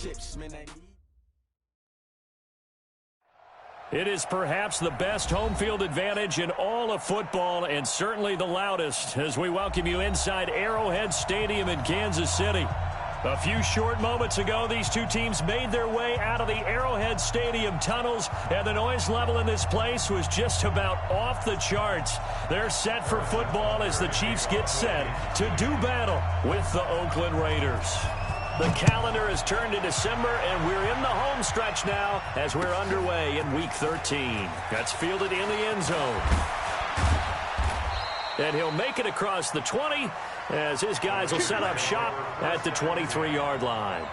chips, man, they need. It is perhaps the best home field advantage in all of football, and certainly the loudest, as we welcome you inside Arrowhead Stadium in Kansas City. A few short moments ago, these two teams made their way out of the Arrowhead Stadium tunnels, and the noise level in this place was just about off the charts. They're set for football as the Chiefs get set to do battle with the Oakland Raiders. The calendar has turned to December, and we're in the home stretch now as we're underway in Week 13. That's fielded in the end zone. And he'll make it across the 20 as his guys will set up shop at the 23-yard line.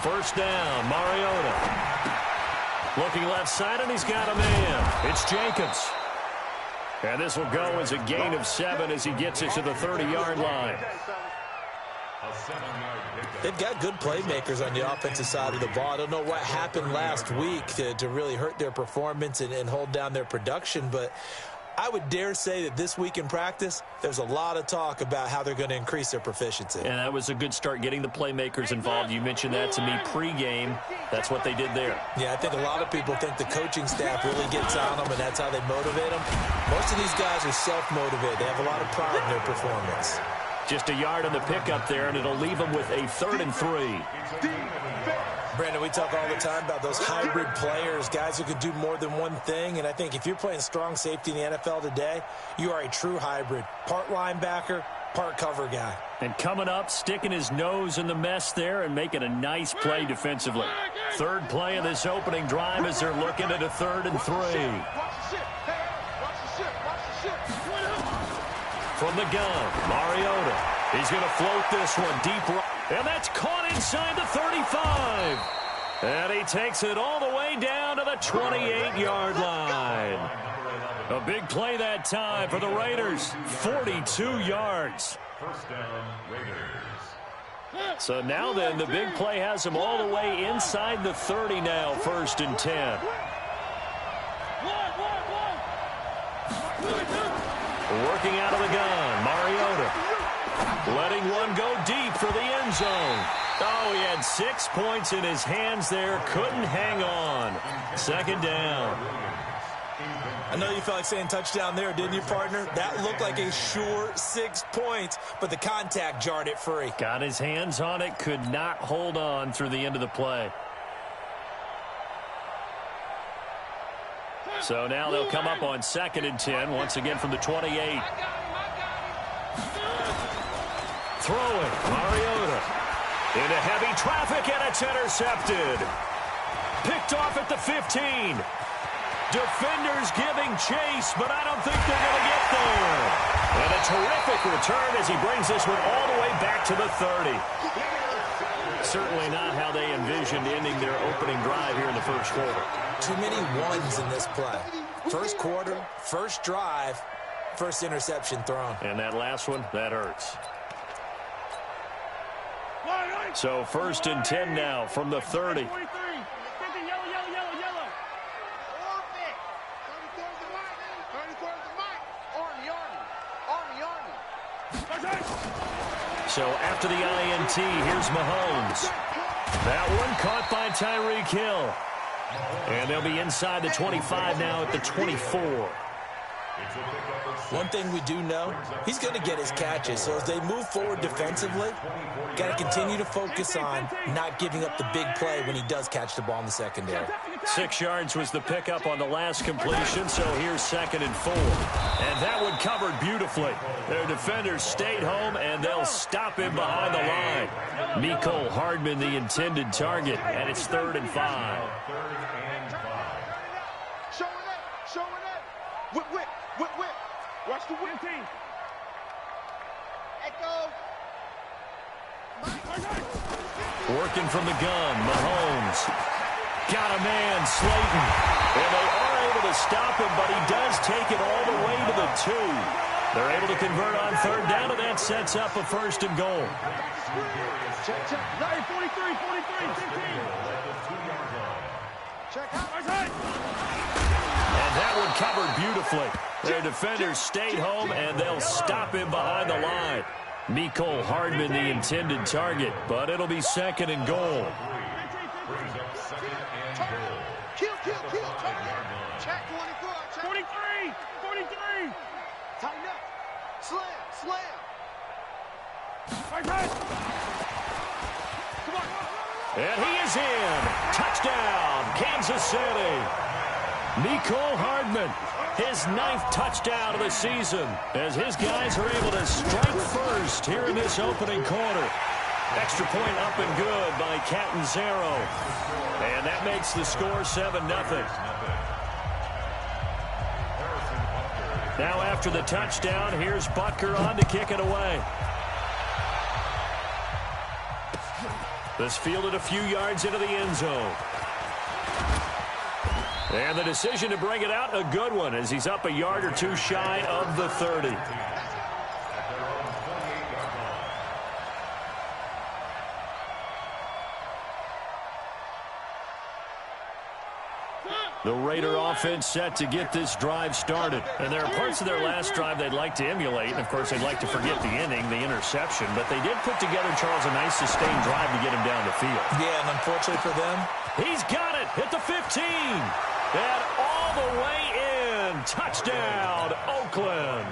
First down, Mariota. Looking left side, and he's got a man. It's Jacobs. And this will go as a gain of 7 as he gets it to the 30-yard line. They've got good playmakers on the offensive side of the ball. I don't know what happened last week to really hurt their performance and hold down their production, but I would dare say that this week in practice, there's a lot of talk about how they're going to increase their proficiency. And that was a good start, getting the playmakers involved. You mentioned that to me pregame. That's what they did there. Yeah, I think a lot of people think the coaching staff really gets on them, and that's how they motivate them. Most of these guys are self-motivated. They have a lot of pride in their performance. Just a yard on the pickup there, and it'll leave them with a 3rd and 3. Brandon, we talk all the time about those hybrid players, guys who could do more than one thing. And I think if you're playing strong safety in the NFL today, you are a true hybrid. Part linebacker, part cover guy. And coming up, sticking his nose in the mess there and making a nice play defensively. Third play of this opening drive as they're looking at a 3rd and 3. From the gun, Mariota. He's going to float this one deep right. And that's caught inside the 35. And he takes it all the way down to the 28-yard line. A big play that time for the Raiders. 42 yards. First down, Raiders. So now then, the big play has them all the way inside the 30 now, 1st and 10. Working out of the gun, Mariota. Letting one go deep for the end zone. Oh, he had 6 points in his hands there. Couldn't hang on. 2nd down. I know you felt like saying touchdown there, didn't you, partner? That looked like a sure 6 points, but the contact jarred it free. Got his hands on it, could not hold on through the end of the play. So now they'll come up on 2nd and 10, once again from the 28. Throwing, Mariota. Into heavy traffic, and it's intercepted. Picked off at the 15. Defenders giving chase, but I don't think they're going to get there. And a terrific return as he brings this one all the way back to the 30. Certainly not how they envisioned ending their opening drive here in the first quarter. Too many ones in this play. First quarter, first drive, first interception thrown. And that last one, that hurts. So 1st and 10 now from the 30. So after the INT, here's Mahomes. That one caught by Tyreek Hill. And they'll be inside the 25 now at the 24. One thing we do know, he's going to get his catches. So as they move forward defensively, got to continue to focus on not giving up the big play when he does catch the ball in the secondary. 6 yards was the pickup on the last completion, so here's 2nd and 4. And that one covered beautifully. Their defenders stayed home, and they'll stop him behind the line. Mecole Hardman, the intended target, and it's 3rd and 5. Whip. Watch the whip team. Echo. Working from the gun, Mahomes. Got a man, Slayton. And they are able to stop him, but he does take it all the way to the 2. They're able to convert on 3rd down, and that sets up a 1st and goal. Check. 43, 15. Check out. And that one covered beautifully. Their defenders stayed home, and they'll stop him behind the line. Mecole Hardman, the intended target, but it'll be 2nd and goal. Kill. Check 24. 43. Tighten up. Slam. Come on. And he is in. Touchdown, Kansas City. Mecole Hardman, his 9th touchdown of the season, as his guys are able to strike first here in this opening quarter. Extra point up and good by Catanzaro. And that makes the score 7-0. Now after the touchdown, here's Butker on to kick it away. This fielded a few yards into the end zone. And the decision to bring it out, a good one, as he's up a yard or 2 shy of the 30. The Raider offense set to get this drive started. And there are parts of their last drive they'd like to emulate. And, of course, they'd like to forget the inning, the interception. But they did put together, Charles, a nice sustained drive to get him down the field. Yeah, and unfortunately for them, he's got it at the 15. And all the way in. Touchdown, Oakland.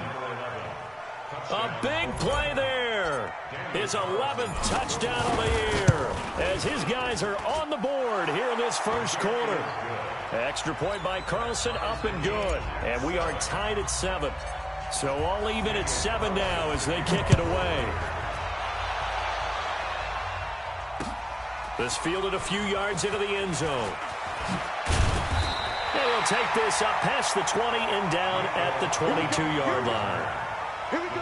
A big play there. His 11th touchdown of the year, as his guys are on the board here in this first quarter. Extra point by Carlson, up and good. And we are tied at 7. So all even at 7 now as they kick it away. This fielded a few yards into the end zone. And he'll take this up past the 20 and down at the 22-yard line. Here we go.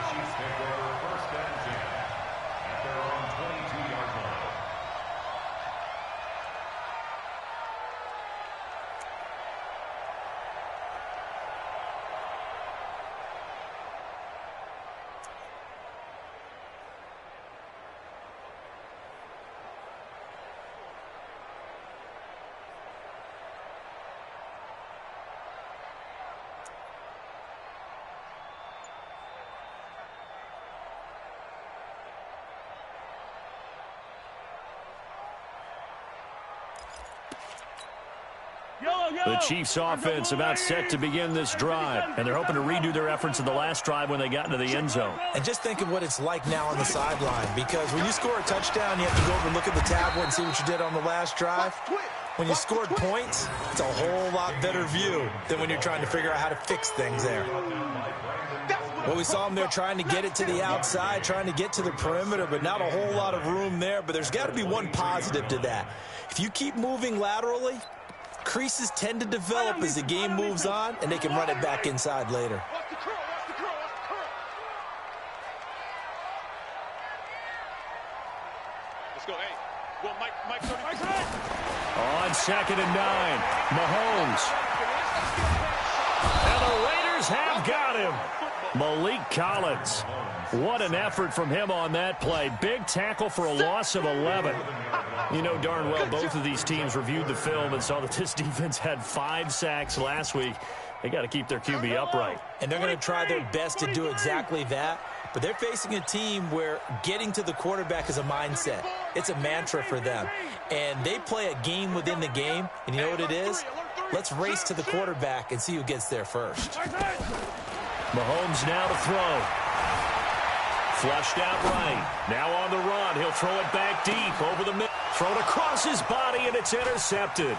The Chiefs offense about set to begin this drive, and they're hoping to redo their efforts in the last drive when they got into the end zone. and just think of what it's like now on the sideline, because when you score a touchdown, you have to go over and look at the tablet and see what you did on the last drive. When you scored points, it's a whole lot better view than when you're trying to figure out how to fix things there. Well, we saw them there trying to get it to the outside, trying to get to the perimeter, but not a whole lot of room there. But there's got to be one positive to that. If you keep moving laterally, creases tend to develop as the game moves on, and they can run it back inside later. Let's go. Hey, well, Mike 30. On 2nd and 9, Mahomes. And the Raiders have got him. Malik Collins. What an effort from him on that play. Big tackle for a loss of 11. You know darn well both of these teams reviewed the film and saw that this defense had 5 sacks last week. They got to keep their QB upright. And they're going to try their best to do exactly that. But they're facing a team where getting to the quarterback is a mindset. It's a mantra for them. And they play a game within the game. And you know what it is? Let's race to the quarterback and see who gets there first. Mahomes now to throw. Flushed out right. Now on the run. He'll throw it back deep over the middle. Thrown across his body, and it's intercepted.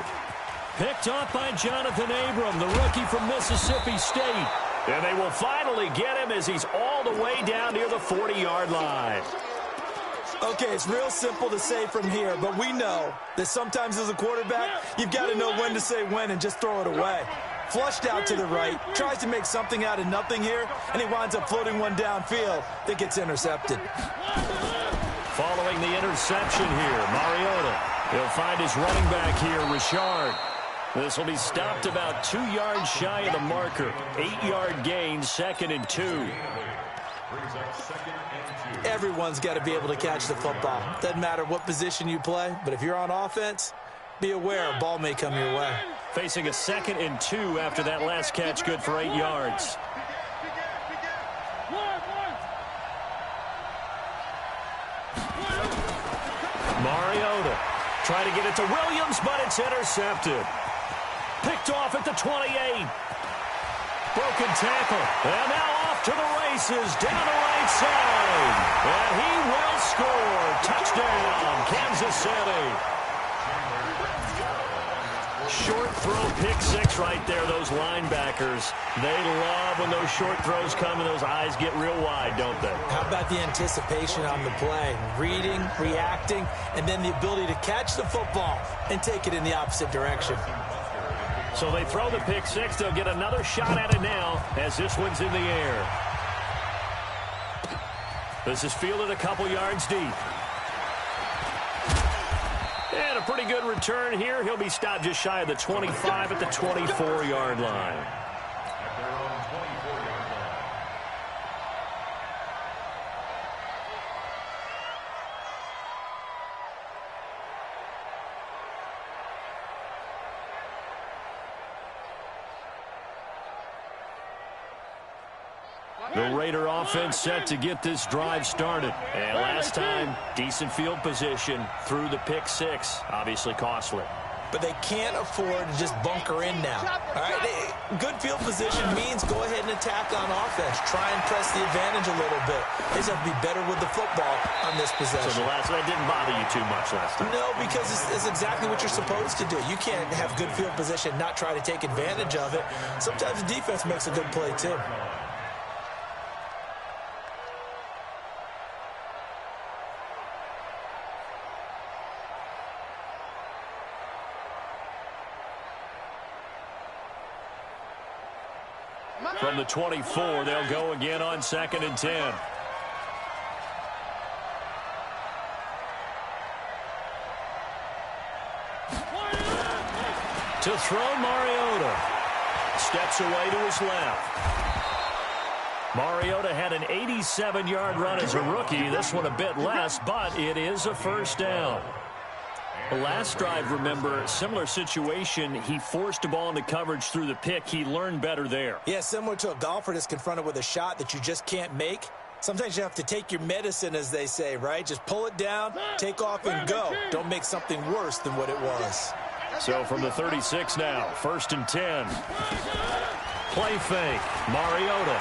Picked off by Jonathan Abram, the rookie from Mississippi State. And they will finally get him as he's all the way down near the 40-yard line. Okay, it's real simple to say from here, but we know that sometimes as a quarterback, you've got to know when to say when and just throw it away. Flushed out to the right, tries to make something out of nothing here, and he winds up floating one downfield that gets intercepted. Following the interception here, Mariota. He'll find his running back here, Richard. This will be stopped about 2 yards shy of the marker. 8-yard gain, 2nd and 2. Everyone's got to be able to catch the football. Doesn't matter what position you play, but if you're on offense, be aware a ball may come your way. Facing a 2nd and 2 after that last catch, good for 8 yards. Mariota trying to get it to Williams, but it's intercepted. Picked off at the 28. Broken tackle. And now off to the races down the right side. And he will score. Touchdown, Kansas City. Short throw, pick six right there, those linebackers. They love when those short throws come and those eyes get real wide, don't they? How about the anticipation on the play? Reading, reacting, and then the ability to catch the football and take it in the opposite direction. So they throw the pick six. They'll get another shot at it now as this one's in the air. This is fielded a couple yards deep. And a pretty good return here. He'll be stopped just shy of the 25 at the 24-yard line. The Raider offense set to get this drive started. And last time, decent field position through the pick six. Obviously costly. But they can't afford to just bunker in now. All right, good field position means go ahead and attack on offense. Try and press the advantage a little bit. They just have to be better with the football on this possession. So that didn't bother you too much last time? No, because it's exactly what you're supposed to do. You can't have good field position, not try to take advantage of it. Sometimes the defense makes a good play too. From the 24, they'll go again on 2nd and 10. To throw, Mariota. Steps away to his left. Mariota had an 87-yard run as a rookie. This one a bit less, but it is a first down. The last drive, remember, similar situation. He forced a ball into coverage through the pick. He learned better there. Yeah, similar to a golfer that's confronted with a shot that you just can't make. Sometimes you have to take your medicine, as they say, right? Just pull it down, take off, and go. Don't make something worse than what it was. So from the 36 now, 1st and 10. Play fake, Mariota.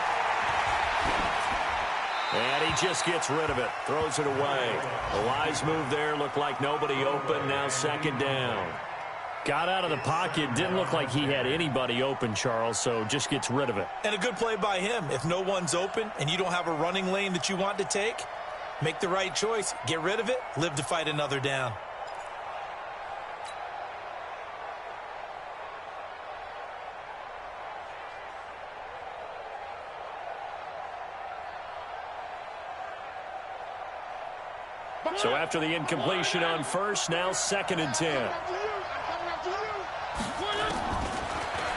And he just gets rid of it, throws it away. A wise move there, looked like nobody open, now 2nd down. Got out of the pocket, didn't look like he had anybody open, Charles, so just gets rid of it. And a good play by him. If no one's open and you don't have a running lane that you want to take, make the right choice, get rid of it, live to fight another down. So after the incompletion on first, now 2nd and 10.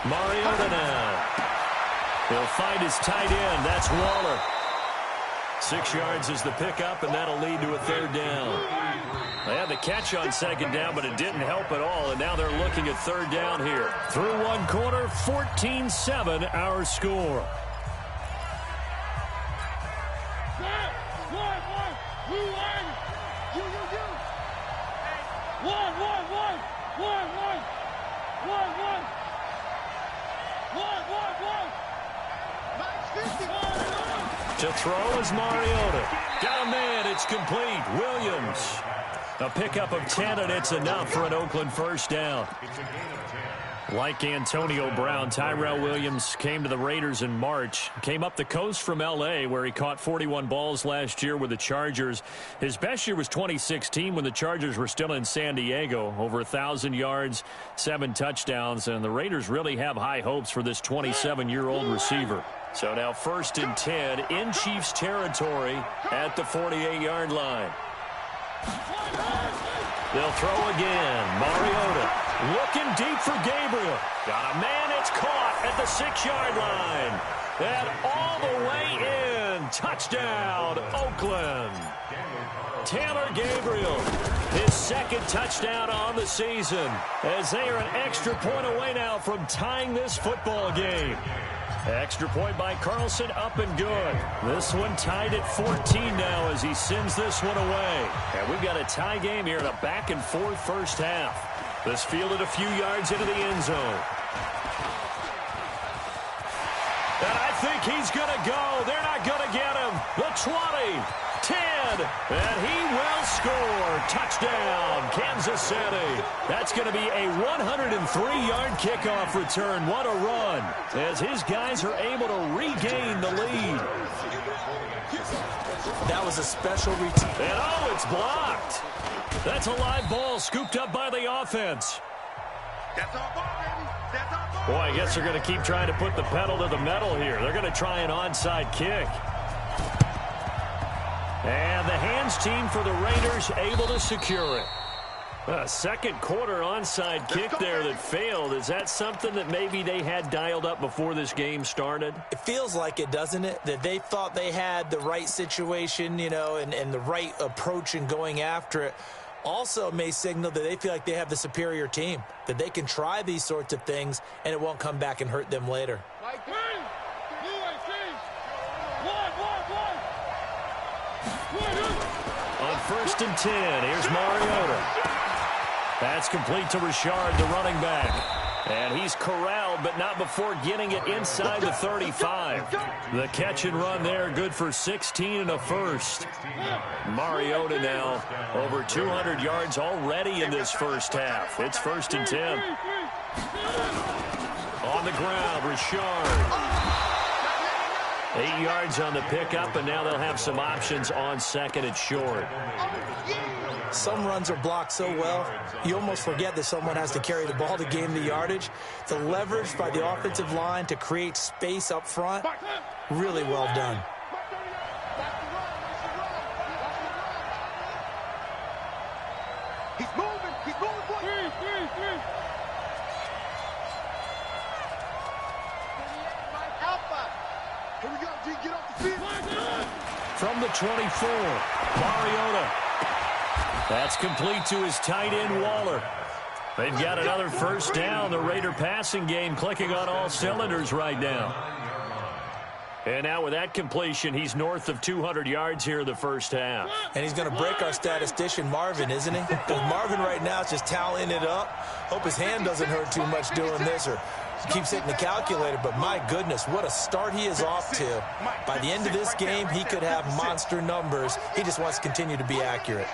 Mariota now. He'll find his tight end. That's Waller. 6 yards is the pickup, and that'll lead to a 3rd down. They had the catch on 2nd down, but it didn't help at all, and now they're looking at 3rd down here. Through one quarter, 14-7 our score. To throw is Mariota. Got a man. It's complete. Williams. A pickup of 10, and it's enough for an Oakland first down. Like Antonio Brown, Tyrell Williams came to the Raiders in March. Came up the coast from L.A., where he caught 41 balls last year with the Chargers. His best year was 2016 when the Chargers were still in San Diego. Over 1,000 yards, 7 touchdowns, and the Raiders really have high hopes for this 27-year-old receiver. So now 1st and 10 in Chiefs territory at the 48-yard line. They'll throw again. Mariota looking deep for Gabriel. Got a man. It's caught at the 6-yard line. And all the way in. Touchdown, Oakland. Taylor Gabriel, his 2nd touchdown on the season, as they are an extra point away now from tying this football game. Extra point by Carlson, up and good. This one tied at 14 now as he sends this one away. And we've got a tie game here in a back-and-forth first half. This fielded a few yards into the end zone. And I think he's going to go. They're not going to get him. The 20, 10, and he will score. Touchdown, Kansas City. That's going to be a 103-yard kickoff return. What a run, as his guys are able to regain the lead. That was a special return. And oh, it's blocked. That's a live ball scooped up by the offense. That's our ball, baby. That's our ball. Boy, I guess they're going to keep trying to put the pedal to the metal here. They're going to try an onside kick. And the hands team for the Raiders able to secure it. A second quarter onside kick there that failed. Is that something that maybe they had dialed up before this game started? It feels like it, doesn't it? That they thought they had the right situation, you know, and the right approach in going after it. Also may signal that they feel like they have the superior team, that they can try these sorts of things and it won't come back and hurt them later. On 1st and 10, here's Mariota. That's complete to Richard, the running back. And he's corralled, but not before getting it inside the 35. The catch and run there, good for 16 and a first. Mariota now over 200 yards already in this first half. It's 1st and 10. On the ground, Richard. 8 yards on the pickup, and now they'll have some options on 2nd and short. Some runs are blocked so well, you almost forget that someone has to carry the ball to gain the yardage. The leverage by the offensive line to create space up front, really well done. He's moving. He's moving, boy. Here we go, G. Get off the field. From the 24, Mariota. That's complete to his tight end, Waller. They've got another first down. The Raider passing game clicking on all cylinders right now. And now with that completion, he's north of 200 yards here in the first half. And he's going to break our statistician, Marvin, isn't he? Because Marvin right now is just tallying it up. Hope his hand doesn't hurt too much doing this or keeps hitting the calculator. But my goodness, what a start he is off to. By the end of this game, he could have monster numbers. He just wants to continue to be accurate.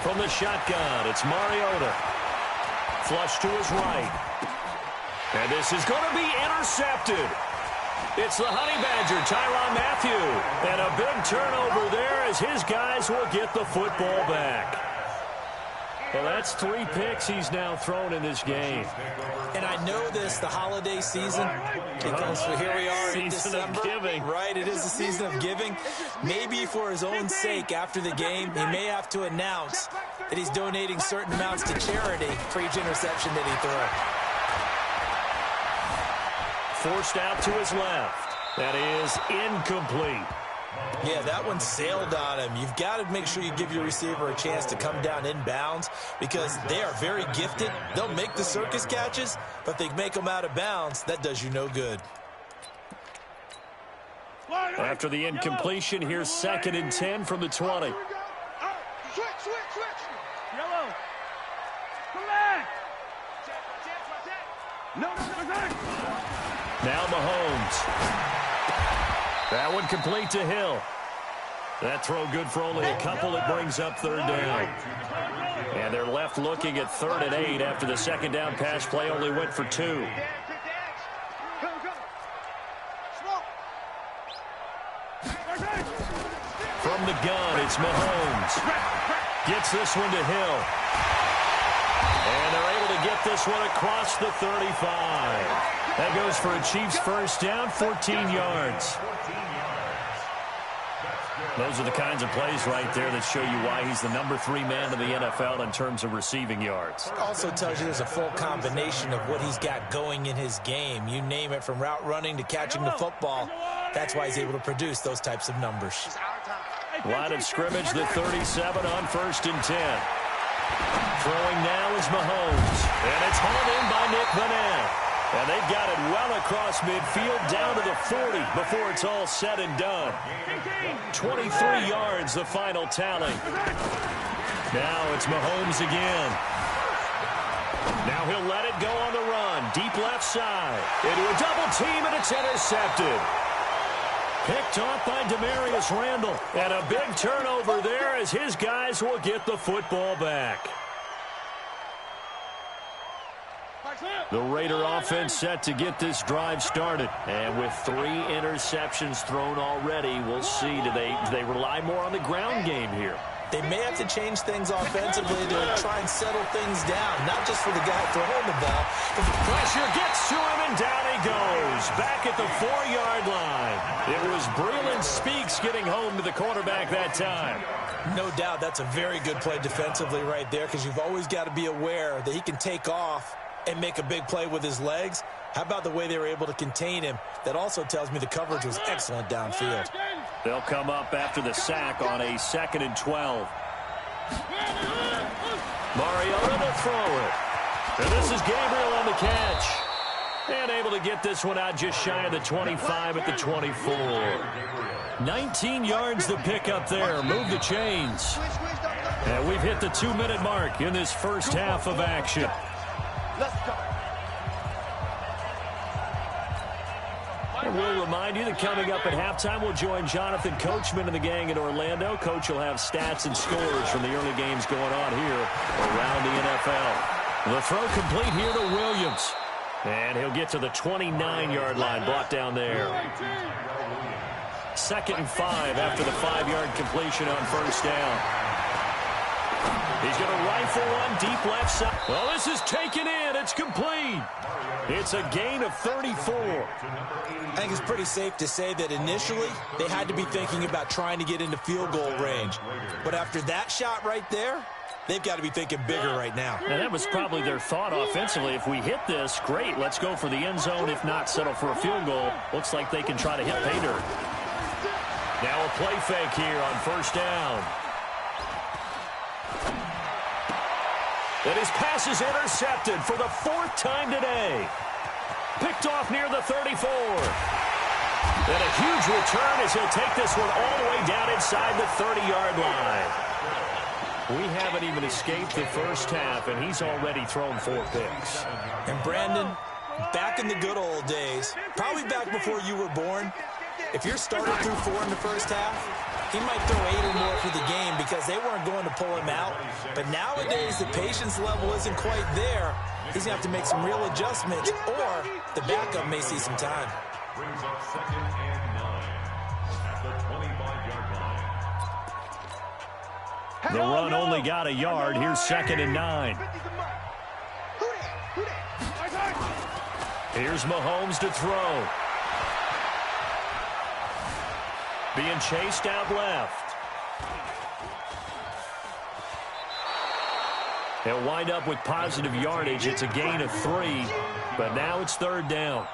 From the shotgun, it's Mariota. Flush to his right. And this is going to be intercepted. It's the Honey Badger, Tyrann Mathieu. And a big turnover there as his guys will get the football back. Well, that's 3 picks he's now thrown in this game. And I know this, the holiday season, because here we are in December. Season of giving. Right, it is the season of giving. Maybe for his own sake after the game, he may have to announce that he's donating certain amounts to charity for each interception that he throws. Forced out to his left. That is incomplete. Yeah, that one sailed on him. You've got to make sure you give your receiver a chance to come down inbounds because they are very gifted. They'll make the circus catches, but if they make them out of bounds, that does you no good. After the incompletion, here's 2nd and 10 from the 20. Switch. Come back. Now Mahomes. That one complete to Hill. That throw good for only a couple. It brings up third down. And they're left looking at 3rd and 8 after the second down pass play only went for 2. From the gun, it's Mahomes. Gets this one to Hill. And they're able to get this one across the 35. That goes for a Chiefs first down, 14 yards. Those are the kinds of plays right there that show you why he's the number 3 man in the NFL in terms of receiving yards. Also tells you there's a full combination of what he's got going in his game. You name it, from route running to catching the football. That's why he's able to produce those types of numbers. Line of scrimmage, the 37 on 1st and 10. Throwing now is Mahomes. And it's hauled in by Nick Vanette. And they've got it well across midfield down to the 40 before it's all said and done. 23 yards, the final tally. Now it's Mahomes again. Now he'll let it go on the run. Deep left side. Into a double team, and it's intercepted. Picked off by Demarius Randall. And a big turnover there as his guys will get the football back. The Raider offense set to get this drive started. And with 3 interceptions thrown already, we'll see. Do they rely more on the ground game here? They may have to change things offensively to try and settle things down, not just for the guy throwing the ball. Pressure gets to him, and down he goes. Back at the 4-yard line. It was Breeland Speaks getting home to the quarterback that time. No doubt that's a very good play defensively right there, because you've always got to be aware that he can take off and make a big play with his legs. How about the way they were able to contain him? That also tells me the coverage was excellent downfield. They'll come up after the sack on a 2nd and 12. Mariota to throw it. And this is Gabriel on the catch. And able to get this one out just shy of the 25 at the 24. 19 yards to pick up there. Move the chains. And we've hit the 2-minute mark in this first half of action. Let's go. And we'll remind you that coming up at halftime, we'll join Jonathan Coachman and the gang in Orlando. Coach will have stats and scores from the early games going on here around the NFL. The throw complete here to Williams. And he'll get to the 29-yard line, brought down there. 2nd and 5 after the 5-yard completion on first down. He's going to rifle one deep left side. Well, this is taken in. It's complete. It's a gain of 34. I think it's pretty safe to say that initially they had to be thinking about trying to get into field goal range. But after that shot right there, they've got to be thinking bigger right now. And that was probably their thought offensively. If we hit this, great. Let's go for the end zone. If not, settle for a field goal. Looks like they can try to hit pay dirt. Now a play fake here on first down. And his pass is intercepted for the 4th time today. Picked off near the 34. And a huge return as he'll take this one all the way down inside the 30-yard line. We haven't even escaped the first half, and he's already thrown 4 picks. And Brandon, back in the good old days, probably back before you were born, if you're starting through 4 in the first half, he might throw 8 or more for the game because they weren't going to pull him out. But nowadays, the patience level isn't quite there. He's going to have to make some real adjustments, or the backup may see some time. Brings up 2nd and 9 at the 25-yard line. The run only got a yard. Here's 2nd and 9. Here's Mahomes to throw. Being chased out left. They'll wind up with positive yardage. It's a gain of 3, but now it's 3rd down.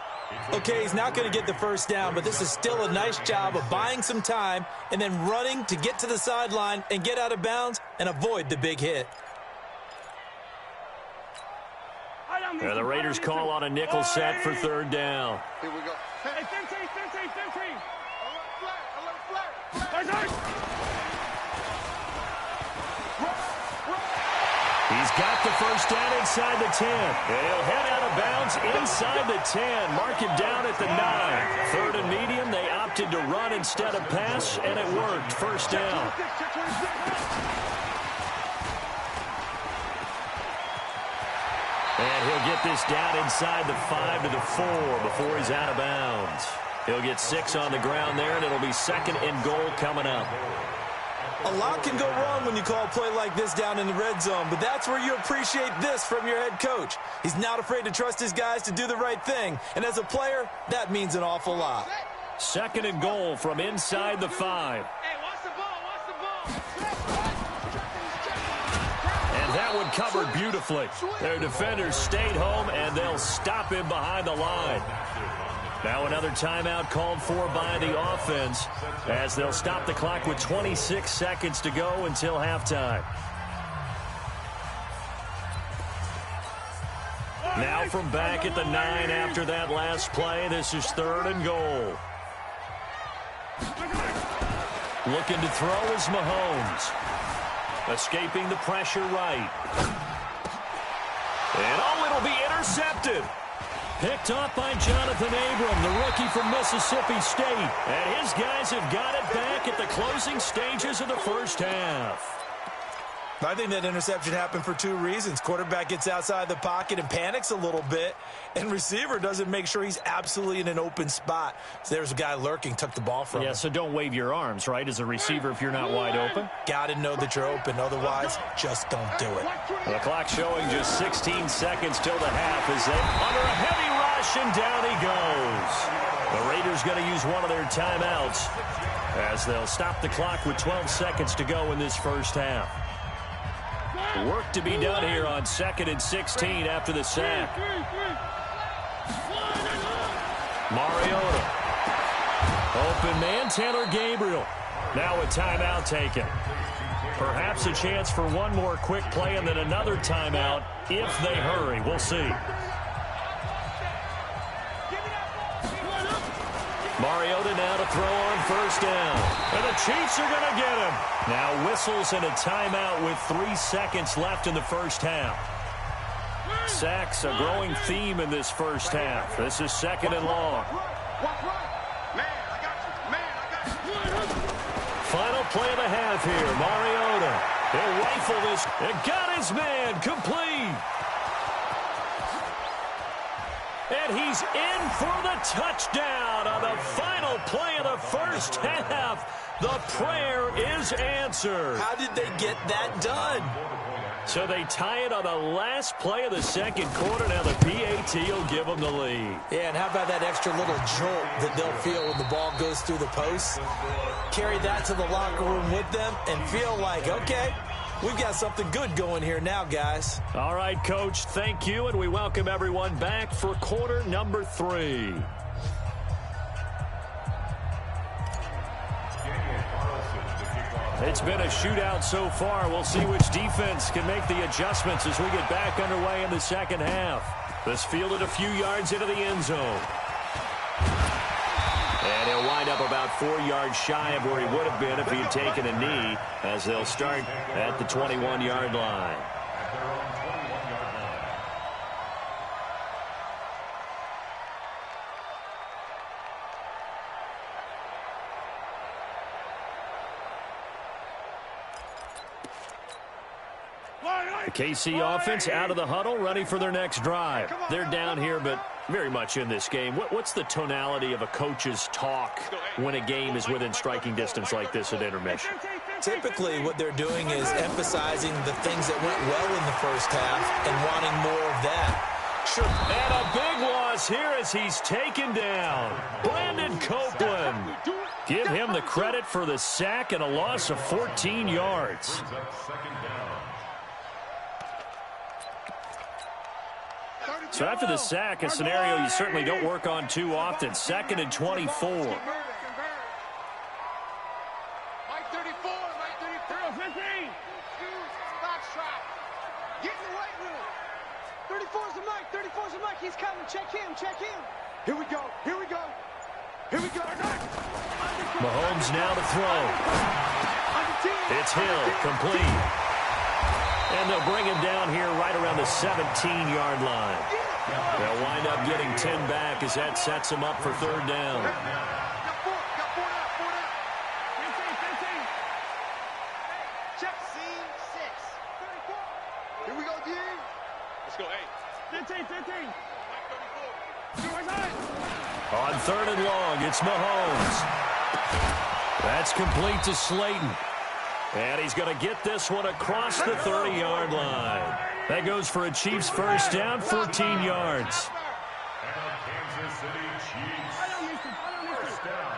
Okay, he's not going to get the first down, but this is still a nice job of buying some time and then running to get to the sideline and get out of bounds and avoid the big hit. And the Raiders call on a nickel set for 3rd down. Here we go. Hey, Sentry. He's got the first down inside the 10. He'll head out of bounds inside the 10. Mark him down at the 9. Third and medium, they opted to run instead of pass, and it worked. First down. And he'll get this down inside the 5 to the 4 before he's out of bounds. He'll get 6 on the ground there, and it'll be second and goal coming up. A lot can go wrong when you call a play like this down in the red zone, but that's where you appreciate this from your head coach. He's not afraid to trust his guys to do the right thing, and as a player, that means an awful lot. Second and goal from inside the 5. And that one covered beautifully. Their defenders stayed home, and they'll stop him behind the line. Now another timeout called for by the offense as they'll stop the clock with 26 seconds to go until halftime. Now from back at the 9 after that last play, this is third and goal. Looking to throw is Mahomes. Escaping the pressure right. And it'll be intercepted. Picked off by Jonathan Abram, the rookie from Mississippi State. And his guys have got it back at the closing stages of the first half. I think that interception happened for 2 reasons. Quarterback gets outside the pocket and panics a little bit, and receiver doesn't make sure he's absolutely in an open spot. So there's a guy lurking, took the ball from him. Yeah, so don't wave your arms, right, as a receiver if you're not wide open. Got to know that you're open. Otherwise, just don't do it. The clock showing just 16 seconds till the half as they under a heavy rush, and down he goes. The Raiders going to use one of their timeouts as they'll stop the clock with 12 seconds to go in this first half. Work to be done here on 2nd and 16 after the sack. Mariota. Open man, Taylor Gabriel. Now a timeout taken. Perhaps a chance for one more quick play and then another timeout if they hurry. We'll see. Mariota now to throw on first down. And the Chiefs are going to get him. Now whistles and a timeout with 3 seconds left in the first half. Sacks, a growing theme in this first half. This is second and long. Final play of the half here. Mariota. He'll rifle this. And got his man complete. And he's in for the touchdown on the final play of the first half. The prayer is answered. How did they get that done? So they tie it on the last play of the second quarter. Now the PAT will give them the lead. Yeah, and how about that extra little jolt that they'll feel when the ball goes through the posts? Carry that to the locker room with them and feel like, okay, we've got something good going here now, guys. All right, Coach, thank you, and we welcome everyone back for quarter number 3. It's been a shootout so far. We'll see which defense can make the adjustments as we get back underway in the second half. This fielded a few yards into the end zone. And he'll wind up about 4 yards shy of where he would have been if he had taken a knee, as they'll start at the 21-yard line. The KC offense out of the huddle, ready for their next drive. They're down here, but very much in this game. What's the tonality of a coach's talk when a game is within striking distance like this at intermission? Typically, what they're doing is emphasizing the things that went well in the first half and wanting more of that. Sure. And a big loss here as he's taken down. Brandon Copeland. Give him the credit for the sack and a loss of 14 yards. So after the sack, a scenario you certainly don't work on too often. 2nd and 24. Mike 34, Mike 33. 15. Box trap. Get in the weight room. 34's the Mike, 34's the Mike. He's coming. Check him, check him. Here we go, here we go. Here we go. Mahomes now to throw. It's Hill, complete. And they'll bring him down here right around the 17-yard line. They'll wind up getting 10 back as that sets them up for third down. Check scene 6. Here we go, D. Let's go, 8. 15. On third and long, it's Mahomes. That's complete to Slayton. And he's going to get this one across the 30-yard line. That goes for a Chiefs first down, 14 yards. Kansas City Chiefs. First down.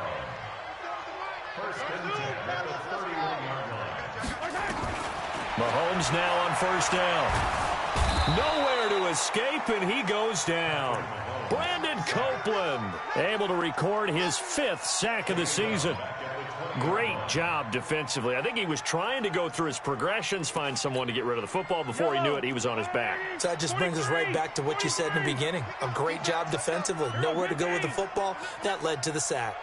First and 10 at the 31-yard line. Mahomes now on first down. Nowhere to escape, and he goes down. Brandon Copeland able to record his 5th sack of the season. Great job defensively. I think he was trying to go through his progressions, find someone to get rid of the football. Before he knew it, he was on his back. So that just brings us right back to what you said in the beginning. A great job defensively. Nowhere to go with the football. That led to the sack.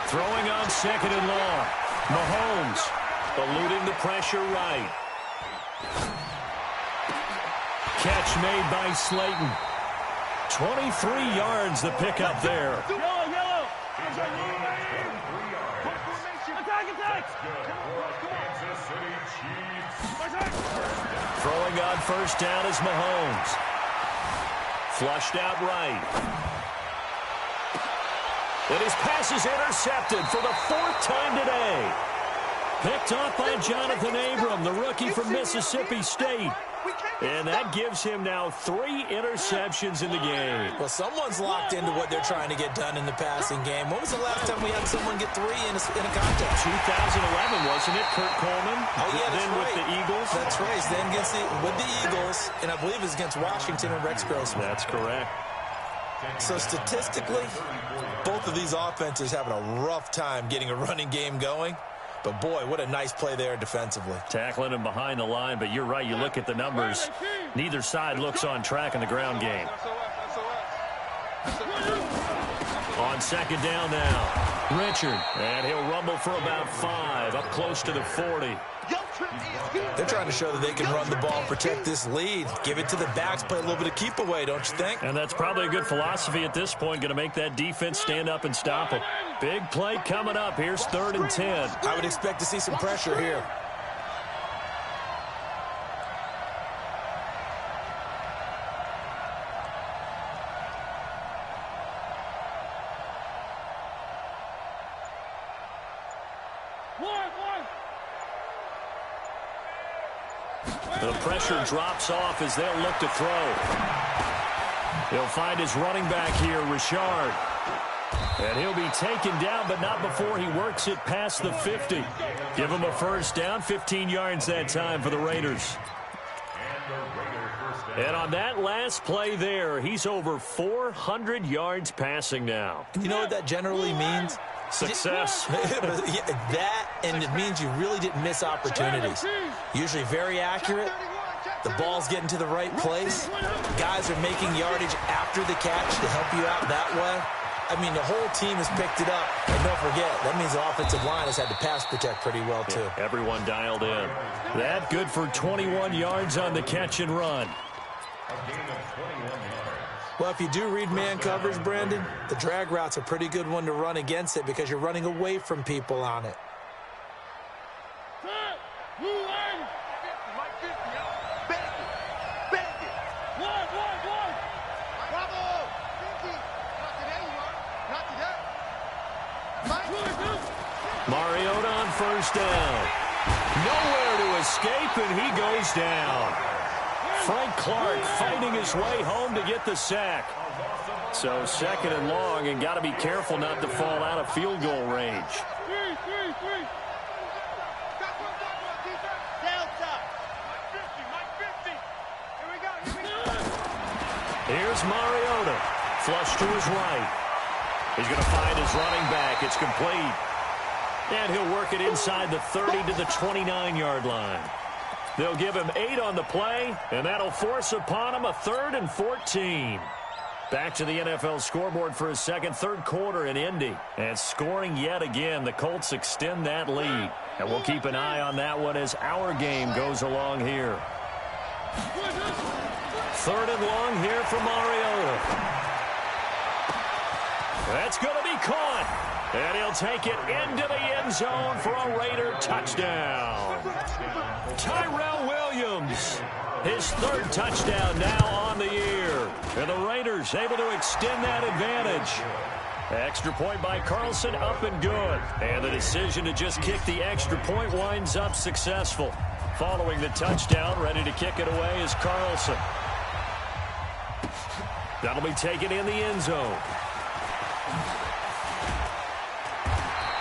Throwing on second and long. Mahomes eluding the pressure right. Catch made by Slayton. 23 yards the pickup there. Throwing on first down is Mahomes. Flushed out right. And his pass is intercepted for the 4th time today. Picked off by Jonathan Abram, the rookie from Mississippi State. And that gives him now 3 interceptions in the game. Well, someone's locked into what they're trying to get done in the passing game. When was the last time we had someone get 3 in a contest? 2011, wasn't it? Kurt Coleman. Oh, yeah, that's then right. With the Eagles. That's right. Then with the Eagles, and I believe it's against Washington and Rex Grossman. That's correct. So statistically, both of these offenses having a rough time getting a running game going. But, boy, what a nice play there defensively. Tackling him behind the line, but you're right. You look at the numbers. Neither side looks on track in the ground game. On second down now, Richard. And he'll rumble for about 5, up close to the 40. They're trying to show that they can run the ball, protect this lead. Give it to the backs, play a little bit of keep away, don't you think? And that's probably a good philosophy at this point, going to make that defense stand up and stop it. Big play coming up. Here's 3rd and 10. I would expect to see some pressure here. The pressure drops off as they'll look to throw. He'll find his running back here, Richard. And he'll be taken down, but not before he works it past the 50. Give him a first down, 15 yards that time for the Raiders. And on that last play there, he's over 400 yards passing now. You know what that generally means? Success. That, and it means you really didn't miss opportunities. Usually very accurate. The ball's getting to the right place. Guys are making yardage after the catch to help you out that way. I mean, the whole team has picked it up. And don't forget, that means the offensive line has had to pass protect pretty well, too. Yeah, everyone dialed in. That good for 21 yards on the catch and run. Well, if you do read man coverage, Brandon, the drag route's a pretty good one to run against it because you're running away from people on it. Mariota on first down. Nowhere to escape, and he goes down. Frank Clark fighting his way home to get the sack. So 2nd and long, and got to be careful not to fall out of field goal range. Here's Mariota. Flush to his right. He's going to find his running back. It's complete. And he'll work it inside the 30 to the 29-yard line. They'll give him 8 on the play, and that'll force upon him a 3rd and 14. Back to the NFL scoreboard for a second. Third quarter in Indy. And scoring yet again. The Colts extend that lead. And we'll keep an eye on that one as our game goes along here. Third and long here for Mariota. That's going to be caught. And he'll take it into the end zone for a Raider touchdown. Tyrell Williams, his third touchdown now on the year. And the Raiders able to extend that advantage. Extra point by Carlson, up and good. And the decision to just kick the extra point winds up successful. Following the touchdown, ready to kick it away is Carlson. That'll be taken in the end zone.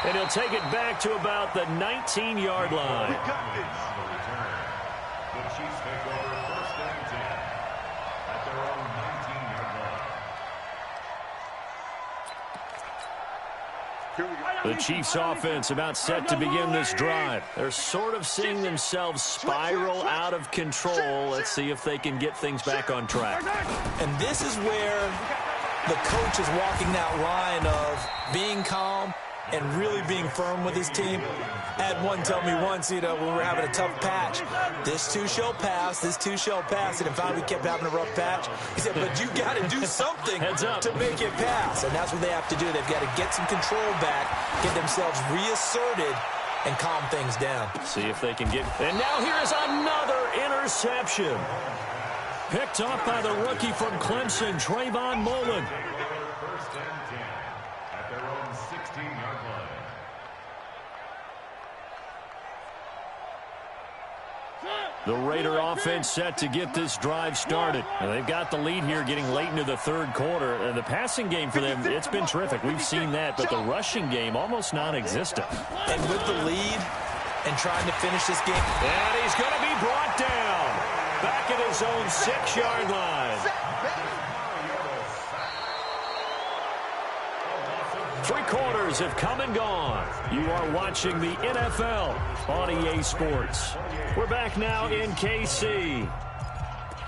And he'll take it back to about the 19-yard line. The Chiefs take over first and 10 at their own 19-yard line. The Chiefs offense about set to begin this drive. They're sort of seeing themselves spiral out of control. Let's see if they can get things back on track. And this is where the coach is walking that line of being calm and really being firm with his team. I had one tell me once, when we were having a tough patch, this too shall pass, this too shall pass. And finally we kept having a rough patch. He said, but you got to do something to make it pass. And that's what they have to do. They've got to get some control back, get themselves reasserted, and calm things down. See if they can get... And now here is another interception. Picked off by the rookie from Clemson, Trayvon Mullen. First and 10 at their own 16-yard line. The Raider offense set to get this drive started. And they've got the lead here getting late into the third quarter. And the passing game for them, it's been terrific. We've seen that, but the rushing game almost non-existent. And with the lead and trying to finish this game. And he's going to be brought down back at his own 6-yard line. 3 quarters have come and gone. You are watching the NFL on EA Sports. We're back now in KC.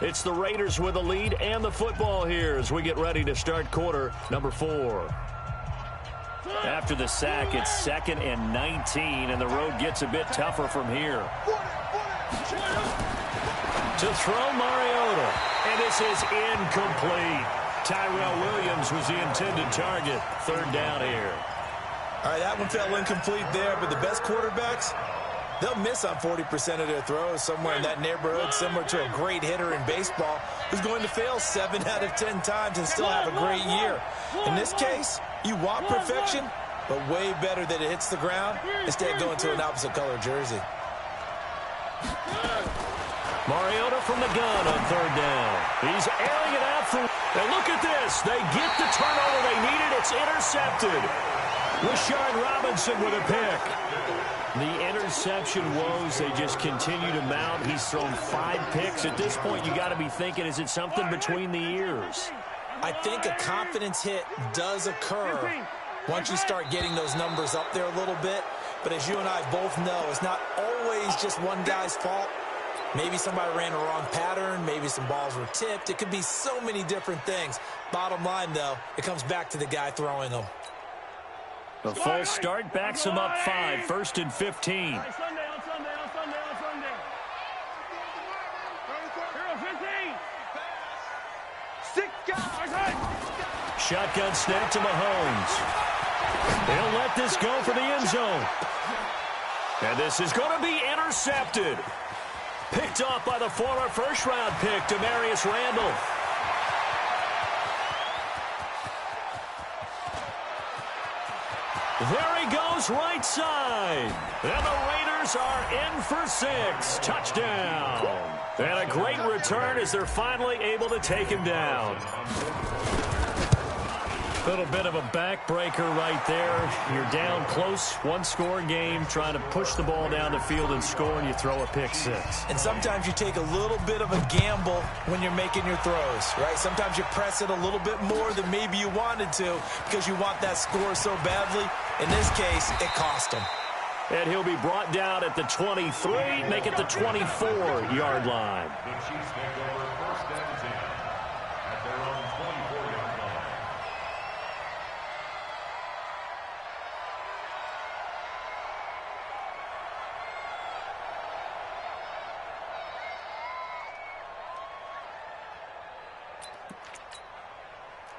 It's the Raiders with the lead and the football here as we get ready to start quarter number 4. After the sack, it's 2nd and 19, and the road gets a bit tougher from here. To throw Mariota, and this is incomplete. Tyrell Williams was the intended target. Third down here. All right, that one fell incomplete there, but the best quarterbacks, they'll miss on 40% of their throws, somewhere in that neighborhood, similar to a great hitter in baseball who's going to fail 7 out of 10 times and still have a great year. In this case, you want perfection, but way better that it hits the ground instead of going to an opposite color jersey. Mariota from the gun on third down. He's airing it out for... And look at this. They get the turnover they needed. It's intercepted. Rashard Robinson with a pick. The interception woes, they just continue to mount. He's thrown 5 picks. At this point, you got to be thinking, is it something between the ears? I think a confidence hit does occur once you start getting those numbers up there a little bit. But as you and I both know, it's not always just one guy's fault. Maybe somebody ran a wrong pattern. Maybe some balls were tipped. It could be so many different things. Bottom line, though, it comes back to the guy throwing them. The false start backs him up 5. 1st and 15. On Sunday. Hero 15. 6 guys. Shotgun snap to Mahomes. They'll let this go for the end zone. And this is going to be intercepted. Picked off by the former first-round pick, Demarius Randall. There he goes, right side. And the Raiders are in for 6. Touchdown. And a great return as they're finally able to take him down. A little bit of a backbreaker right there. You're down close, 1-score game, trying to push the ball down the field and score, and you throw a pick 6. And sometimes you take a little bit of a gamble when you're making your throws, right? Sometimes you press it a little bit more than maybe you wanted to because you want that score so badly. In this case, it cost him. And he'll be brought down at the 23, make it the 24-yard line. The Chiefs take over first and 10 at their own 24-yard line.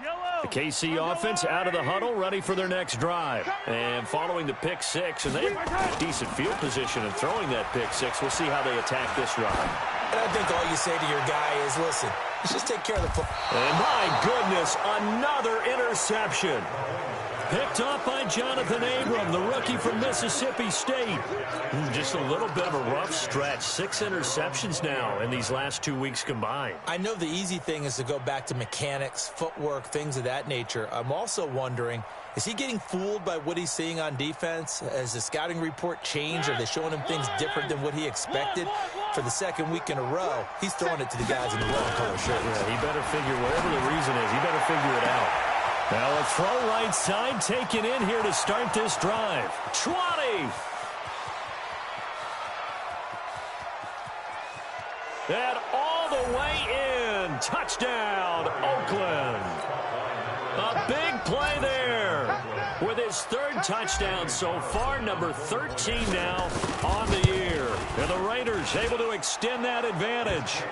The KC offense out of the huddle, ready for their next drive. And following the pick six, and they have decent field position in throwing that pick six. We'll see how they attack this drive. And I think all you say to your guy is, listen, let's just take care of the football. And my goodness, another interception. Picked off by Jonathan Abram, the rookie from Mississippi State. Just a little bit of a rough stretch. 6 interceptions now in these last 2 weeks combined. I know the easy thing is to go back to mechanics, footwork, things of that nature. I'm also wondering, is he getting fooled by what he's seeing on defense? Has the scouting report changed? Are they showing him things different than what he expected? For the second week in a row, he's throwing it to the guys in the red color shirts. Yeah, he better figure, whatever the reason is, he better figure it out. Now a throw right side taken in here to start this drive. 20. And all the way in. Touchdown, Oakland. A big play there. With his 3rd touchdown so far, number 13 now on the year. And the Raiders able to extend that advantage.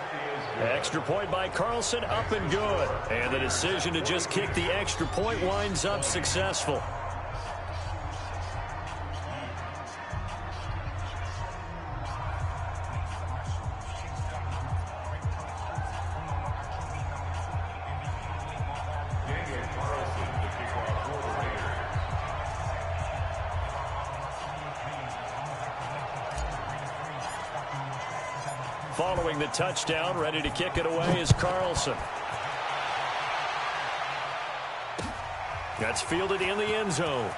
Extra point by Carlson, up and good. And the decision to just kick the extra point winds up successful. Following the touchdown, ready to kick it away is Carlson. That's fielded in the end zone.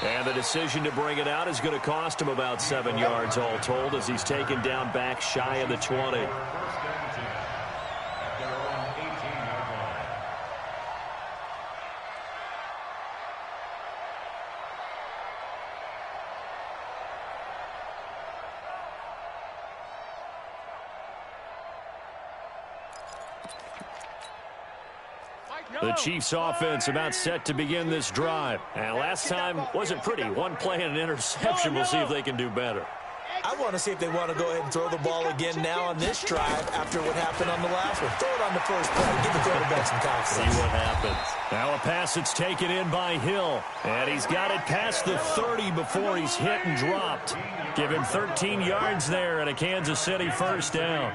And the decision to bring it out is going to cost him about 7 yards all told as he's taken down back shy of the 20. The Chiefs offense about set to begin this drive. And last time wasn't pretty. One play and an interception. We'll see if they can do better. I want to see if they want to go ahead and throw the ball again now on this drive after what happened on the last one. Throw it on the first play. Give the quarterback some confidence. See what happens. Now a pass that's taken in by Hill. And he's got it past the 30 before he's hit and dropped. Give him 13 yards there and a Kansas City first down.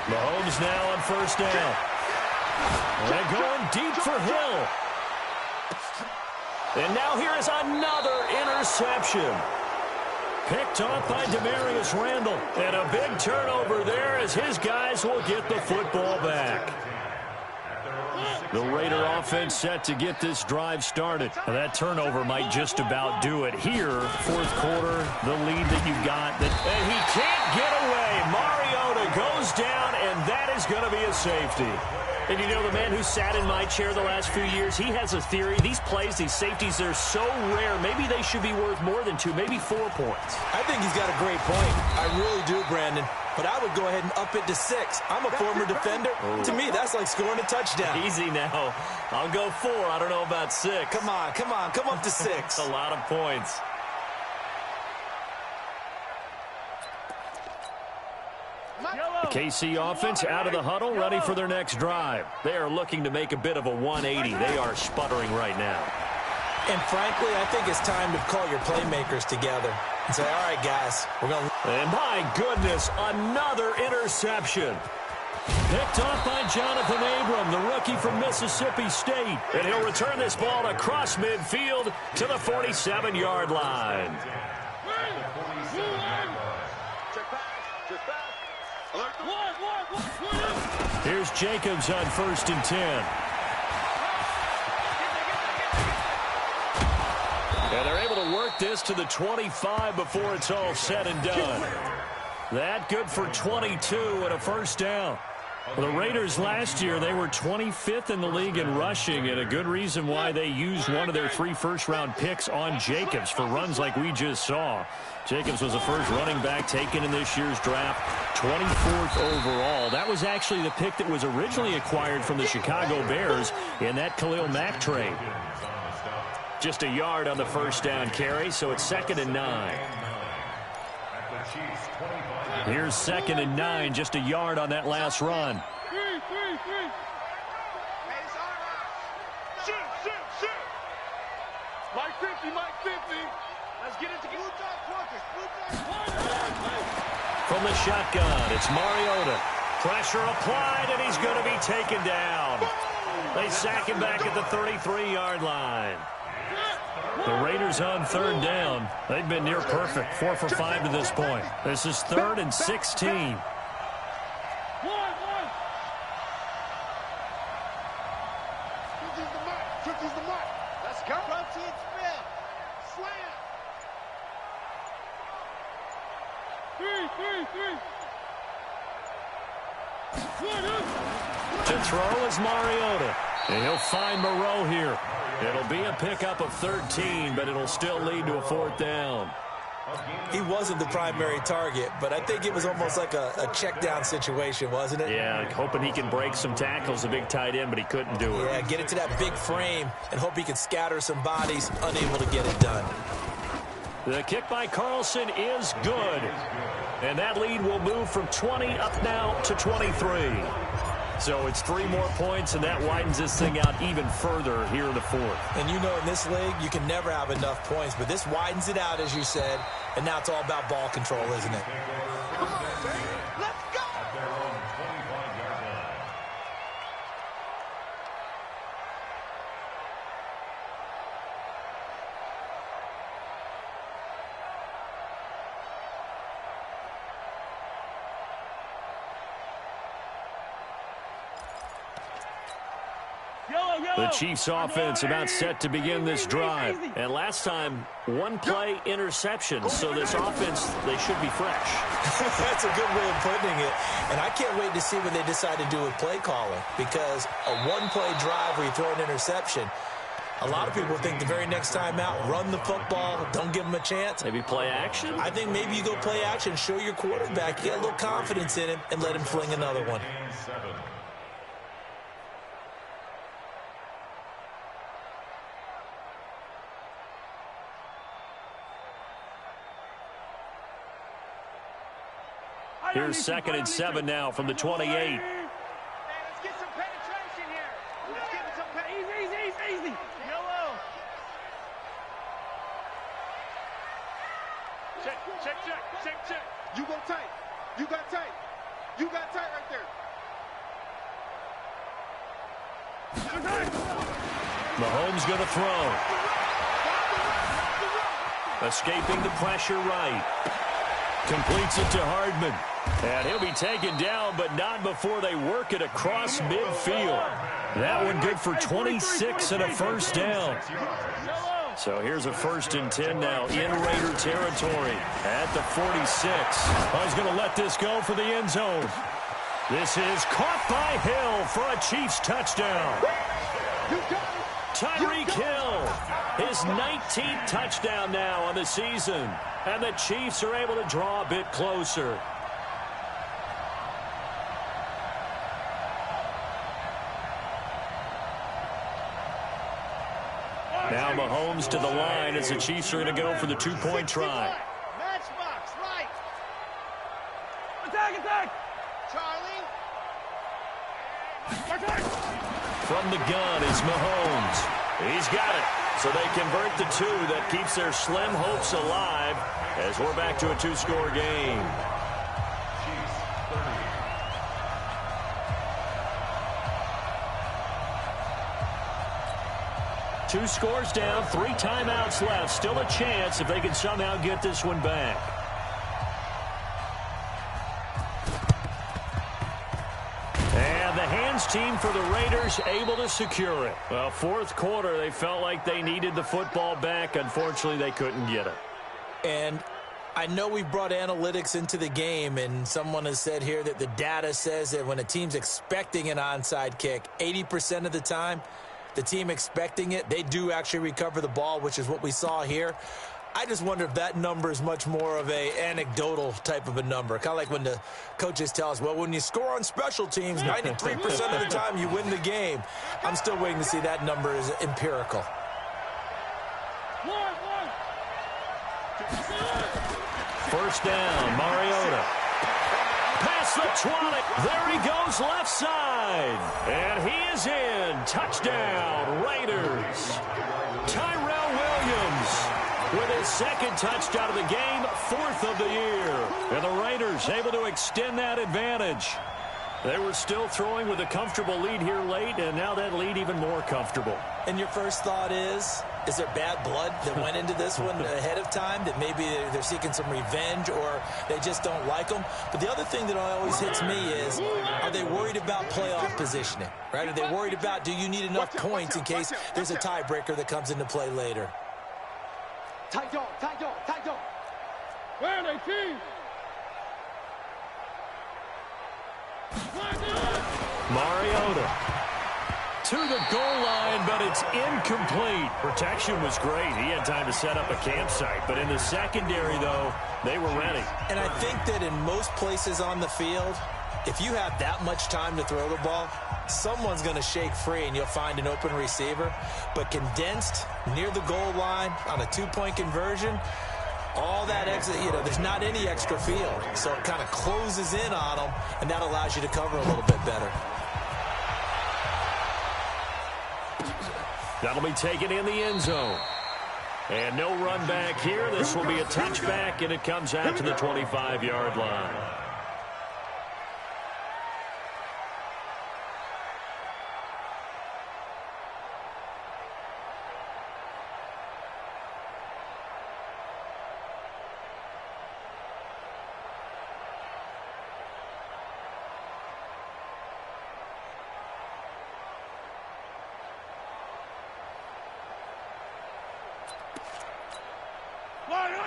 Mahomes now on first down. And going deep for Hill. And now here is another interception. Picked off by Demarius Randall. And a big turnover there as his guys will get the football back. The Raider offense set to get this drive started. Now that turnover might just about do it here. Fourth quarter, the lead that you got. And he can't get away. Mariota goes down, and that is going to be a safety. And you know, the man who sat in my chair the last few years, he has a theory. These plays, these safeties, they're so rare. Maybe they should be worth more than 2, maybe 4 points. I think he's got a great point. I really do, Brandon. But I would go ahead and up it to 6. I'm a former defender. Ooh. To me, that's like scoring a touchdown. Easy now. I'll go 4. I don't know about 6. Come on. Come up to 6. A lot of points. The KC offense out of the huddle, ready for their next drive. They are looking to make a bit of a 180. They are sputtering right now. And frankly, I think it's time to call your playmakers together and say, all right, guys, we're going to... And my goodness, another interception. Picked off by Jonathan Abram, the rookie from Mississippi State. And he'll return this ball across midfield to the 47-yard line. Here's Jacobs on 1st and 10. And they're able to work this to the 25 before it's all said and done. That good for 22 and a first down. The Raiders last year, they were 25th in the league in rushing, and a good reason why they used one of their 3 first-round picks on Jacobs for runs like we just saw. Jacobs was the first running back taken in this year's draft, 24th overall. That was actually the pick that was originally acquired from the Chicago Bears in that Khalil Mack trade. Just a yard on the first down carry, so it's 2nd and 9. Here's 2nd and 9, just a yard on that last run. Mike 50, Mike 50. Let's get it together. From the shotgun, it's Mariota. Pressure applied, and he's going to be taken down. They sack him back at the 33-yard line. The Raiders on 3rd down. They've been near perfect, 4 for 5 to this point. This is 3rd and 16. Let's go. Protein spin. Slam. 3. To throw is Mariota. And he'll find Moreau here. It'll be a pickup of 13, but it'll still lead to a 4th down. He wasn't the primary target, but I think it was almost like a check down situation, wasn't it? Yeah, hoping he can break some tackles, a big tight end, but he couldn't do it. Yeah, get it to that big frame and hope he can scatter some bodies, unable to get it done. The kick by Carlson is good. And that lead will move from 20 up now to 23. So it's 3 more points, and that widens this thing out even further here in the 4th. And you know, in this league, you can never have enough points, but this widens it out, as you said, and now it's all about ball control, isn't it? Come on, baby. Let's go. The Chiefs offense about set to begin this drive. And last time, 1 play interception. So this offense, they should be fresh. That's a good way of putting it. And I can't wait to see what they decide to do with play calling. Because a 1-play drive where you throw an interception, a lot of people think the very next time out, run the football, don't give them a chance. Maybe play action? I think maybe you go play action, show your quarterback, get a little confidence in him, and let him fling another one. Here's 2nd and 7 now from the 28. Let's get some penetration here. Let's get some easy. Yellow. Check. You go tight. You got tight. You got tight right there. Mahomes going to throw. Escaping the pressure right. Completes it to Hardman. And he'll be taken down, but not before they work it across midfield. That one good for 26 and a first down. So here's a 1st and 10 now in Raider territory at the 46. I was going to let this go for the end zone. This is caught by Hill for a Chiefs touchdown. Tyreek Hill, his 19th touchdown now on the season. And the Chiefs are able to draw a bit closer. Now Mahomes to the line as the Chiefs are going to go for the 2-point try. Matchbox, right. Attack. Charlie. From the gun is Mahomes. He's got it. So they convert the 2. That keeps their slim hopes alive as we're back to a 2-score game. Two scores down, 3 timeouts left. Still a chance if they can somehow get this one back. And the hands team for the Raiders able to secure it. Well, 4th quarter, they felt like they needed the football back. Unfortunately, they couldn't get it. And I know we brought analytics into the game, and someone has said here that the data says that when a team's expecting an onside kick, 80% of the time, the team expecting it, they do actually recover the ball, which is what we saw here. I just wonder if that number is much more of a anecdotal type of a number. Kind of like when the coaches tell us, well, when you score on special teams, 93% of the time you win the game. I'm still waiting to see that number is empirical. First down, Mariota. Past the 20. There he goes left side. And he is in. Touchdown, Raiders. Tyrell Williams with his second touchdown of the game, fourth of the year. And the Raiders able to extend that advantage. They were still throwing with a comfortable lead here late, and now that lead even more comfortable. And your first thought is there bad blood that went into this one ahead of time, that maybe they're seeking some revenge or they just don't like them? But the other thing that always hits me is, are they worried about playoff positioning, right? Are they worried about, do you need enough points in case there's a tiebreaker that comes into play later? Tight dog, tight dog, tight dog. Where are they, team? Mariota to the goal line, but it's incomplete. Protection was great. He had time to set up a campsite. But in the secondary, though, they were ready. And I think that in most places on the field, if you have that much time to throw the ball, someone's going to shake free and you'll find an open receiver. But condensed near the goal line on a two-point conversion, all that extra, there's not any extra field. So it kind of closes in on them, and that allows you to cover a little bit better. That'll be taken in the end zone. And no run back here. This will be a touchback, and it comes out to the 25-yard line.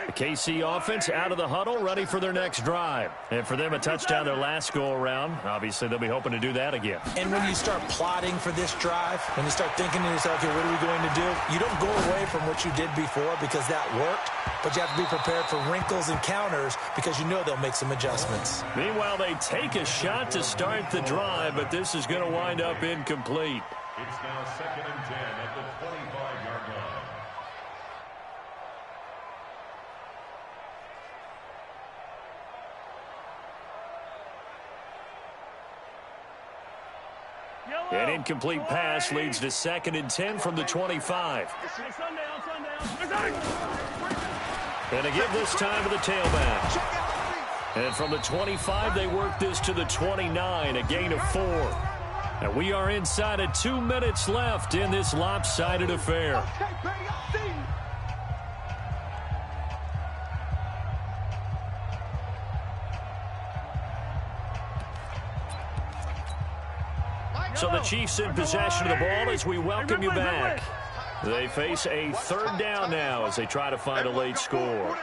The KC offense out of the huddle, ready for their next drive. And for them, a touchdown their last go-around. Obviously, they'll be hoping to do that again. And when you start plotting for this drive, when you start thinking to yourself, okay, what are we going to do? You don't go away from what you did before because that worked, but you have to be prepared for wrinkles and counters because you know they'll make some adjustments. Meanwhile, they take a shot to start the drive, but this is going to wind up incomplete. It's now 2nd and 10 at the 25-yard line. An incomplete pass leads to 2nd and 10 from the 25. And again this time to the tailback. And from the 25, they work this to the 29, a gain of 4. And we are inside of 2 minutes left in this lopsided affair. So the Chiefs in possession of the ball as we welcome you back. They face a third down now as they try to find a late score.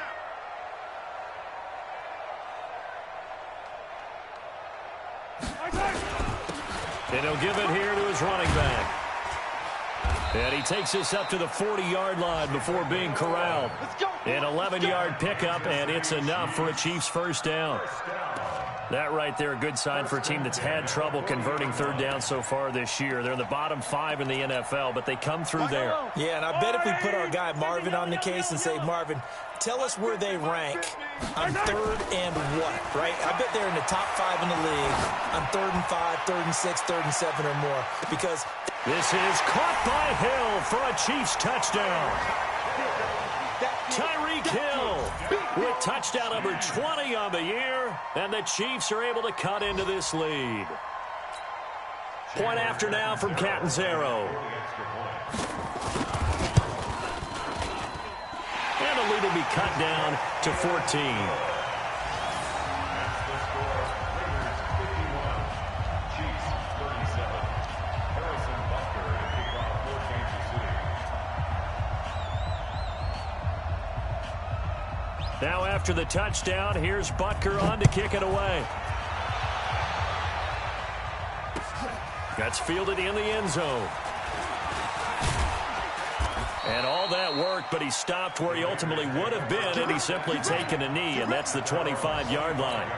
And he'll give it here to his running back. And he takes this up to the 40-yard line before being corralled. An 11-yard pickup, and it's enough for a Chiefs first down. That right there, a good sign for a team that's had trouble converting third down so far this year. They're in the bottom 5 in the NFL, but they come through there. Yeah, and I bet if we put our guy Marvin on the case and say, Marvin, tell us where they rank on third and what, right? I bet they're in the top 5 in the league on 3rd and 5, 3rd and 6, 3rd and 7 or more. Because this is caught by Hill for a Chiefs touchdown. Tyreek Hill with touchdown number 20 on the year, and the Chiefs are able to cut into this lead. Point after now from Catanzaro. And the lead will be cut down to 14. Now after the touchdown, here's Butker on to kick it away. That's fielded in the end zone. And all that worked, but he stopped where he ultimately would have been, and he's simply taken a knee, and that's the 25-yard line.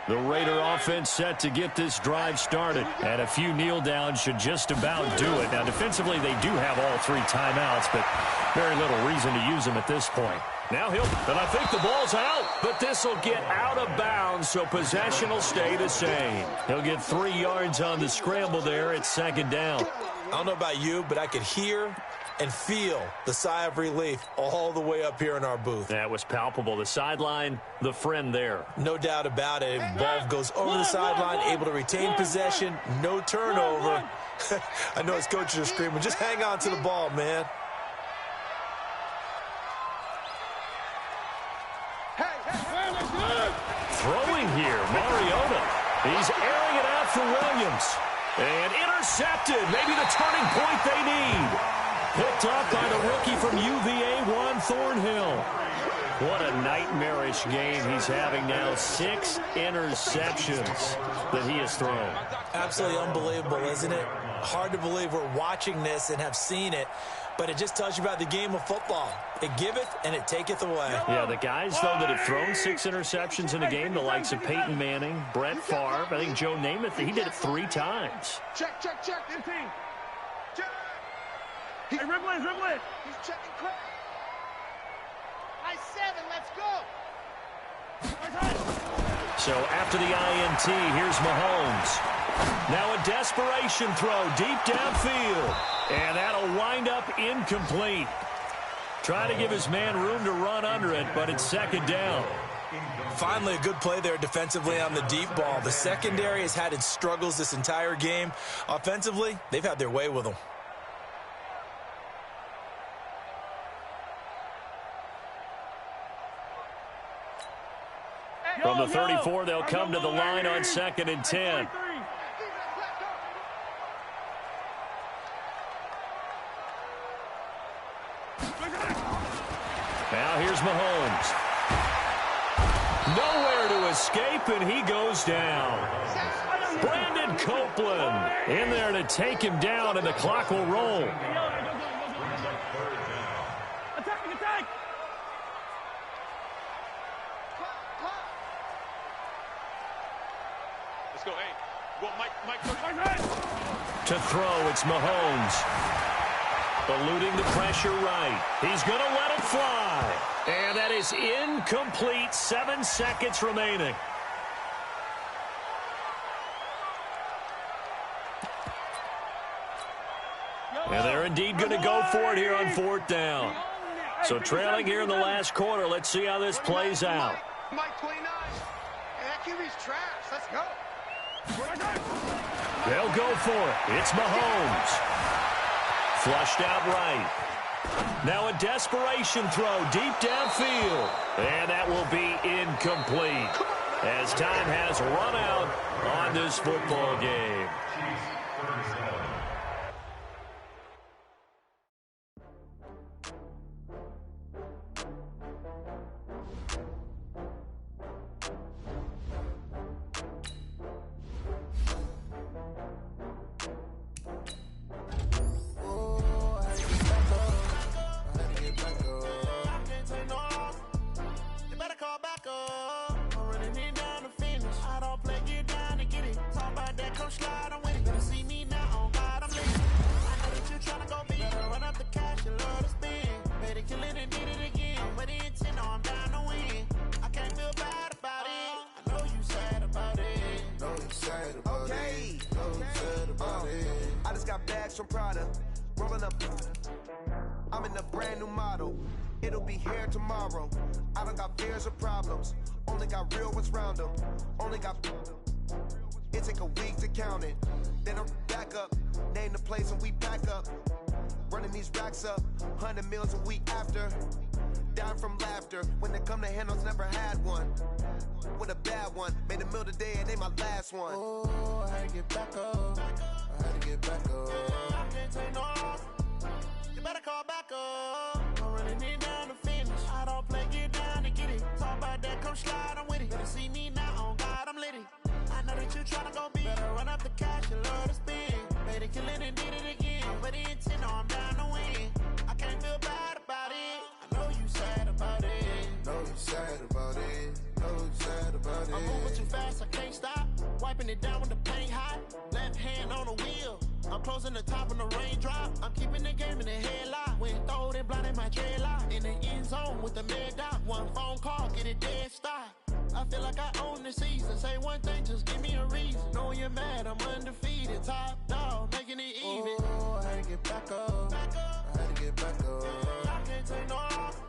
The Raider offense set to get this drive started. And a few kneel downs should just about do it. Now, defensively, they do have all 3 timeouts, but very little reason to use them at this point. Now and I think the ball's out, but this will get out of bounds, so possession will stay the same. He'll get 3 yards on the scramble there at 2nd down. I don't know about you, but I could hear and feel the sigh of relief all the way up here in our booth. That was palpable. The sideline, the friend there. No doubt about it. Ball goes over the sideline, able to retain possession, no turnover. I know his coaches are screaming, just hang on to the ball, man. Throwing here, Mariota. He's airing it out for Williams. And intercepted. Maybe the turning point they need. Picked up by the rookie from UVA, Juan Thornhill. What a nightmarish game he's having now. 6 interceptions that he has thrown. Absolutely unbelievable, isn't it? Hard to believe we're watching this and have seen it, but it just tells you about the game of football. It giveth and it taketh away. Yeah, the guys, though, that have thrown 6 interceptions in a game, the likes of Peyton Manning, Brett Favre, I think Joe Namath, he did it 3 times. Check. 15. Check. Hey, dribble it. He's checking quick. High 7, let's go. So after the INT, here's Mahomes. Now a desperation throw deep downfield. And that'll wind up incomplete. Trying to give his man room to run under it, but it's 2nd down. Finally, a good play there defensively on the deep ball. The secondary has had its struggles this entire game. Offensively, they've had their way with them. From the 34, they'll come to the line on 2nd and 10. Now here's Mahomes. Nowhere to escape, and he goes down. Brandon Copeland in there to take him down, and the clock will roll. Attack! Let's go, hey. Go, Mike. To throw, it's Mahomes. Eluding the pressure right. He's going to let it fly. And that is incomplete. 7 seconds remaining. And they're indeed going to go for it here on 4th down. So trailing here in the last quarter. Let's see how this plays out. Mike 29. And that QB's trash. Let's go. They'll go for it. It's Mahomes. Flushed out right. Now a desperation throw deep downfield. And that will be incomplete as time has run out on this football game. From Prada, rolling up. I'm in a brand new model. It'll be here tomorrow. I don't got fears or problems. Only got real ones round them. Only got. It take a week to count it. Then I'm back up. Name the place and we pack up. Running these racks up. 100 meals a week after. Down from laughter. When they come to handles, never had one. With a bad one. Made a meal today and they my last one. Oh, I had to get back up. I had to get back up. I can't take no loss. You better call back up. I'm running it down to finish. I don't play, get down to get it. Talk about that, come slide, I'm with it. Better see me now, on God, I'm litty. I know that you tryna go big. Better run up the cash, you love to spin. Made it, kill it, and did it again. With the intent, no, I'm down to win. I can't feel bad about it. I know you sad about it. Know you sad about it. Know you sad about it. I'm moving too fast. keeping it down when the paint hot. Left hand on the wheel. I'm closing the top when the raindrop. I'm keeping the game in the headlock. When throwed and blinded my dreadlock. In the end zone with the mad dot. One phone call, get it dead stop. I feel like I own the season. Say one thing, just give me a reason. Knowing you're mad, I'm undefeated. Top dog, making it even. Oh, I had to get back up. I had to get back up. I can't take no off.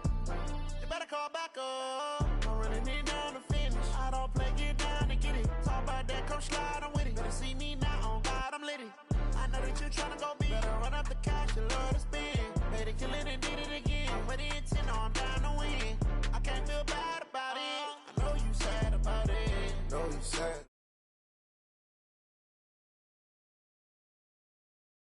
You better call back up. I'm running it down to finish. I don't play, get down to get it. Talk about that, come slide, I'm with it. Better see me now, on God, I'm lit it. I know that you tryna go big. Better run up the cash, you love to spend. Better kill it and